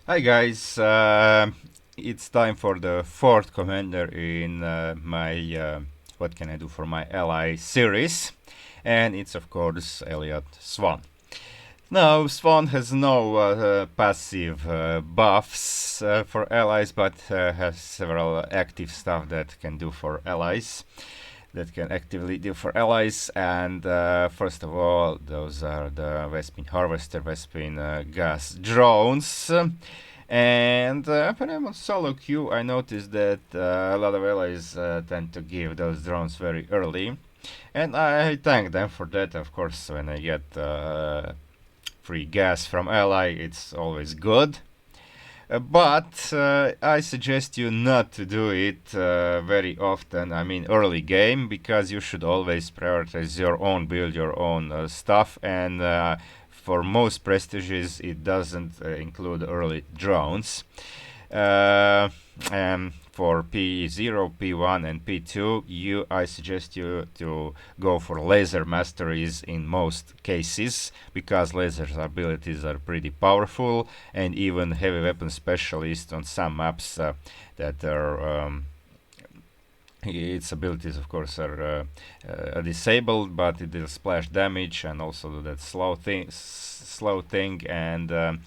Hi guys, it's time for the fourth commander in my What Can I Do for My Ally series, and it's of course Elliot Swann. Now, Swann has no passive buffs for allies, but has several active stuff that can do for allies. That can actively do for allies, and first of all, those are the Vespin Harvester, Vespin Gas Drones. And when I'm on solo queue, I noticed that a lot of allies tend to give those drones very early, and I thank them for that. Of course, when I get free gas from ally, it's always good. But I suggest you not to do it very often. I mean, early game, because you should always prioritize your own build, your own stuff, and for most prestiges, it doesn't include early drones. And for P0, P1, and P2, I suggest you to go for laser masteries in most cases, because laser's abilities are pretty powerful, and even heavy weapon specialist on some maps that are its abilities, of course, are disabled, but it does splash damage and also do that slow thing and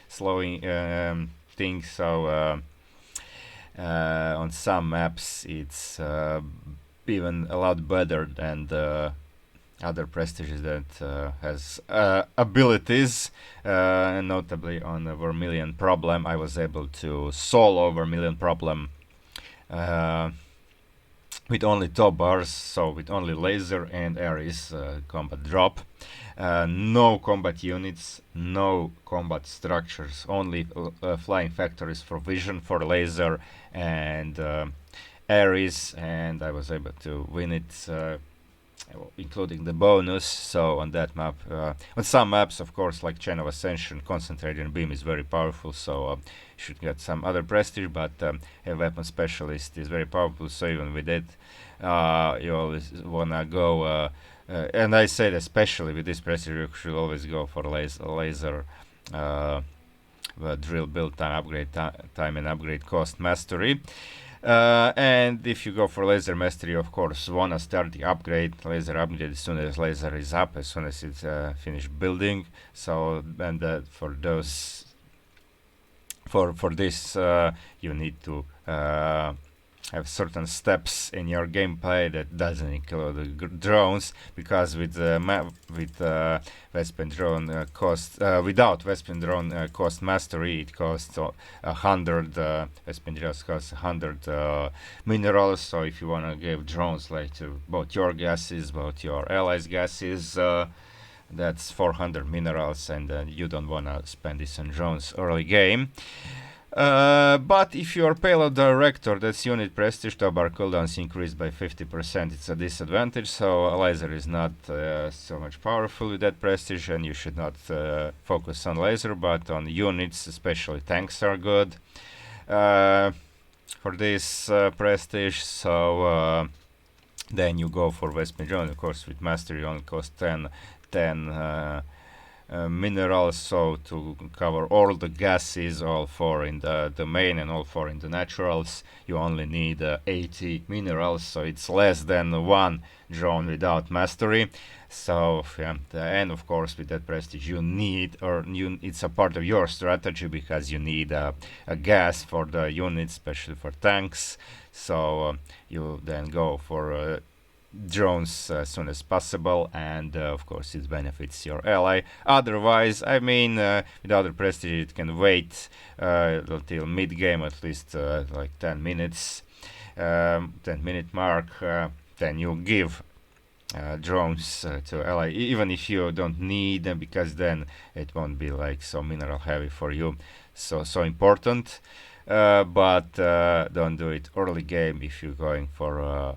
slowing thing. So on some maps, it's even a lot better than the other prestiges that has abilities, and notably on the Vermilion Problem, I was able to solo Vermilion Problem with only top bars, so with only laser and Ares combat drop. No combat units, no combat structures, only flying factories for vision, for laser, and Ares, and I was able to win it, including the bonus. So on that map, on some maps, of course, like Chain of Ascension, Concentrated Beam is very powerful, so you should get some other prestige, but a weapon specialist is very powerful, so even with it, you always wanna go, and I said especially with this prestige, you should always go for laser drill build time, upgrade time, and upgrade cost mastery. And if you go for laser mastery, of course, wanna start the laser upgrade as soon as laser is up, as soon as it's finished building. So, and for this, you need to have certain steps in your gameplay that doesn't include the drones, because with Vespin drone cost without Vespin drone cost mastery, it costs 100 Vespin drones cost 100 minerals. So if you want to give drones like to both your gases, both your allies gases, that's 400 minerals, and you don't want to spend this on drones early game. But if you are payload director, that's unit prestige, top bar cooldowns increased by 50%. It's a disadvantage, so a laser is not so much powerful with that prestige, and you should not focus on laser, but on units, especially tanks are good for this prestige. So then you go for Vespin drone, of course, with mastery only cost 10 minerals, so to cover all the gases, all four in the main and all four in the naturals, you only need 80 minerals, so it's less than one drone without mastery. So and of course with that prestige you need, it's a part of your strategy, because you need a gas for the units, especially for tanks. So you then go for drones as soon as possible, and of course it benefits your ally. Otherwise, I mean, with other prestige it can wait until mid game, at least like 10 minutes, 10-minute mark, then you give drones to ally, even if you don't need them, because then it won't be like so mineral heavy for you, so important. But don't do it early game if you're going for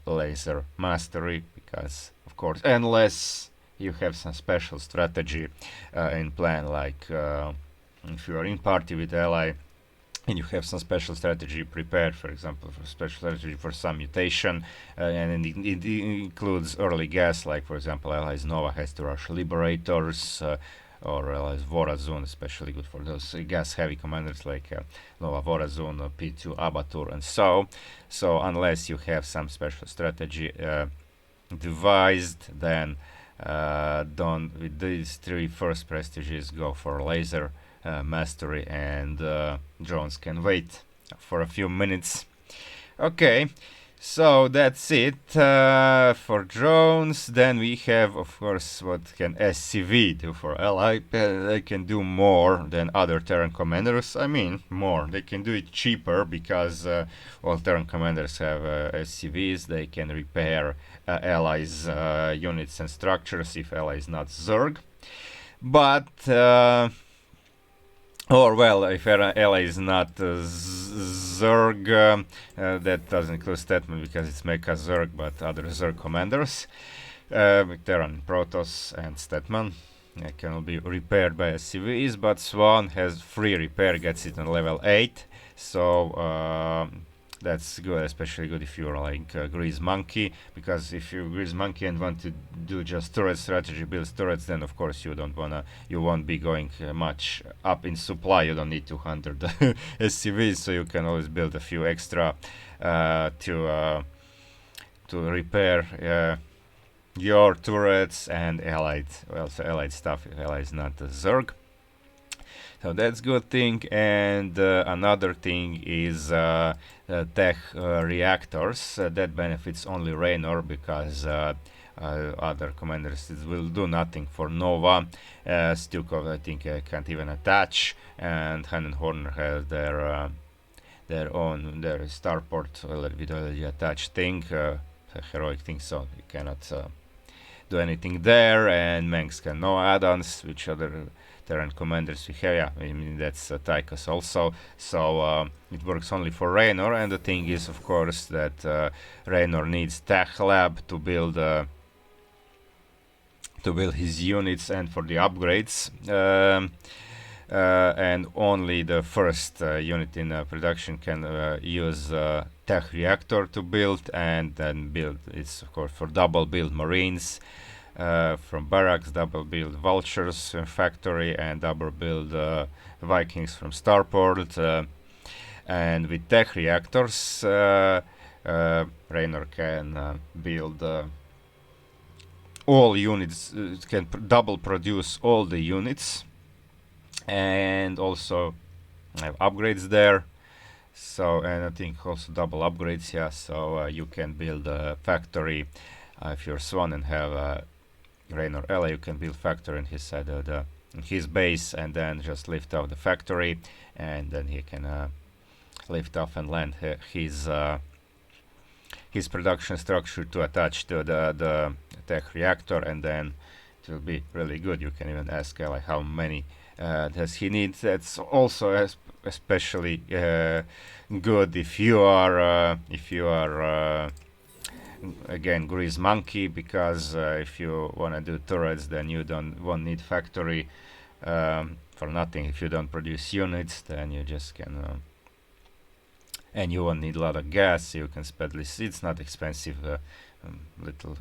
laser mastery, because of course, unless you have some special strategy in plan, like if you are in party with ally and you have some special strategy prepared, for example, for special strategy for some mutation, and it includes early gas, like for example, allies Nova has to rush liberators, or allies Vorazun, especially good for those gas-heavy commanders like Nova Vorazun, P2 Abatur, and so unless you have some special strategy devised, then don't with these three first prestiges go for laser mastery, and drones can wait for a few minutes. Okay, so that's it for drones. Then we have, of course, what can SCV do for ally. They can do more than other Terran commanders. I mean, more. They can do it cheaper because all Terran commanders have SCVs. They can repair allies' units and structures if ally is not Zerg. But or well, if ally is not Zerg, that doesn't include Statman because it's Mecha Zerg, but other Zerg commanders, Terran, Protoss, and Statman can all be repaired by SCVs, but Swann has free repair, gets it on level 8, so that's good, especially good if you're like Grease Monkey, because if you Grease Monkey and want to do just turret strategy, build turrets, then of course you won't be going much up in supply. You don't need 200 SCVs, so you can always build a few extra to repair your turrets and allied stuff if ally is not a Zerg. So that's good thing. And another thing is tech reactors. That benefits only Raynor because other commanders will do nothing for Nova. Stukov, I think, can't even attach, and Han and Horner have their starport with already attached thing, heroic thing, so you cannot do anything there. And Mengs can no add-ons, which other Terran commanders we have. Yeah, I mean that's Tychus also. So it works only for Raynor. And the thing is, of course, that Raynor needs Tech Lab to build his units and for the upgrades. And only the first unit in production can use Tech Reactor to build, and then build. It's of course for double build Marines. From barracks, double build vultures factory, and double build Vikings from starport. And with tech reactors, Raynor can build all units. It can double produce all the units, and also have upgrades there. So, and I think also double upgrades. Yeah, so you can build a factory if you're Swann and have Raynor ally, you can build factory in his side of his base, and then just lift off the factory, and then he can lift off and land his production structure to attach to the tech reactor, and then it will be really good. You can even ask ally how many does he need. That's also especially good if you are again Grease Monkey, because if you want to do turrets, then you won't need factory for nothing. If you don't produce units, then you just can and you won't need a lot of gas. You can spend this. It's not expensive, little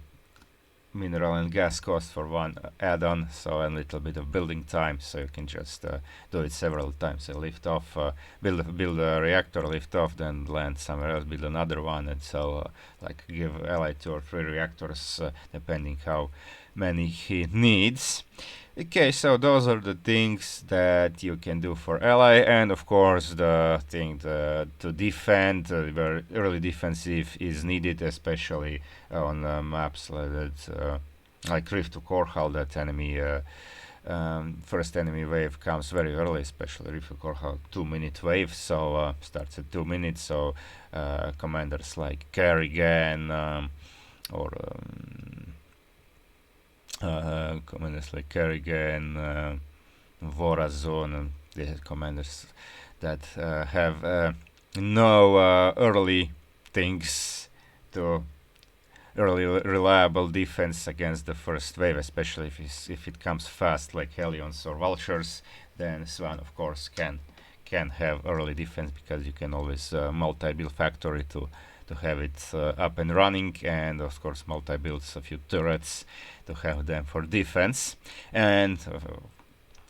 mineral and gas cost for one add-on, so a little bit of building time, so you can just do it several times. So lift off, build a reactor, lift off, then land somewhere else, build another one, and so like give ally 2 or 3 reactors depending how many he needs. Okay, so those are the things that you can do for ally, and of course the thing to defend, where early defensive is needed, especially on maps like Rift to Korhal. That enemy first enemy wave comes very early, especially Rift to Korhal 2-minute wave, so starts at 2 minutes. So commanders like Kerrigan or commanders like Kerrigan, Vorazon, and the commanders that have no early things to early reliable defense against the first wave, especially if it comes fast like Hellions or Vultures. Then Swann of course can have early defense, because you can always multi-build factory to have it up and running, and of course multi-builds a few turrets to have them for defense. And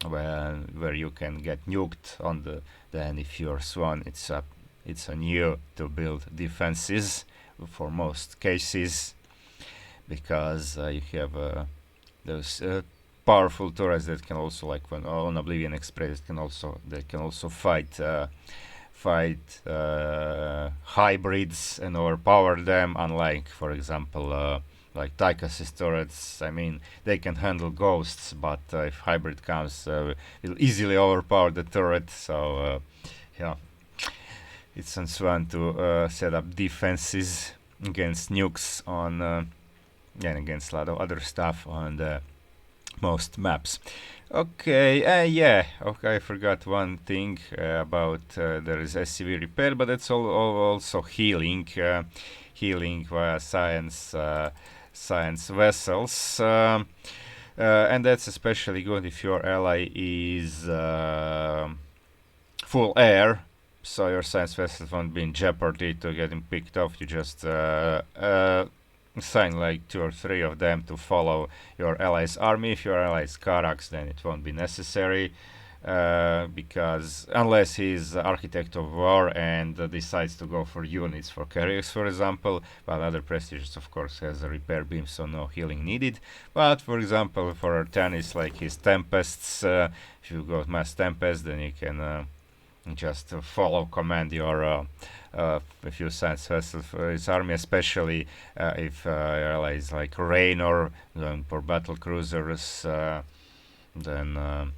where you can get nuked on then if you're Swann, it's on you to build defenses for most cases, because you have those powerful turrets that can also, like when on Oblivion Express, they can also fight hybrids and overpower them, unlike, for example, like Tychus's turrets. I mean, they can handle ghosts, but if hybrid comes, it'll easily overpower the turret. So yeah, it's on Swann to set up defenses against nukes on and against a lot of other stuff on the most maps. Okay, yeah, okay, I forgot one thing about there is SCV repair, but that's also healing, healing via science vessels, and that's especially good if your ally is full air, so your science vessels won't be in jeopardy to getting picked off. You just assign like 2 or 3 of them to follow your ally's army. If your ally is Karax, then it won't be necessary, because unless he's Architect of War and decides to go for units for carriers, for example, while other prestiges of course has a repair beam, so no healing needed. But for example, for Artanis, like his Tempests, if you got Mass Tempest, then you can just follow command your a few science vessels for his army, especially if your ally is like Raynor going for battle cruisers, then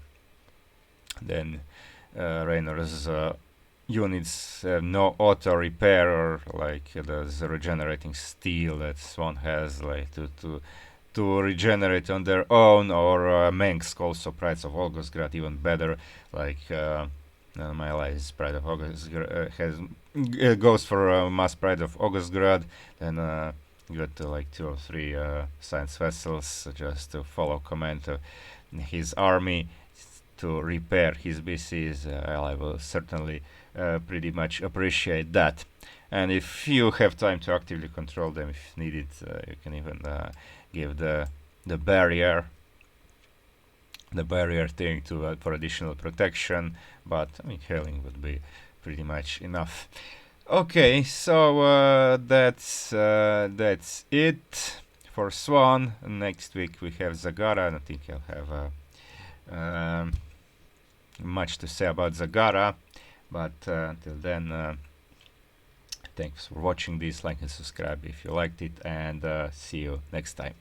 Raynor's units have no auto repair, or like there's regenerating steel that Swann has, like to regenerate on their own, or Mengsk, also Prides of Olgosgrad, even better, like my ally is Pride of Olgosgrad, goes for Mass Pride of Olgosgrad, then you got like 2 or 3 science vessels just to follow command to his army to repair his BCs. Ally will certainly pretty much appreciate that. And if you have time to actively control them if needed, you can even give the barrier thing to for additional protection, but I mean healing would be pretty much enough. Okay, so that's it for Swann. Next week we have Zagara. I don't think I'll have much to say about Zagara, but until then, thanks for watching this. Like and subscribe if you liked it, and see you next time.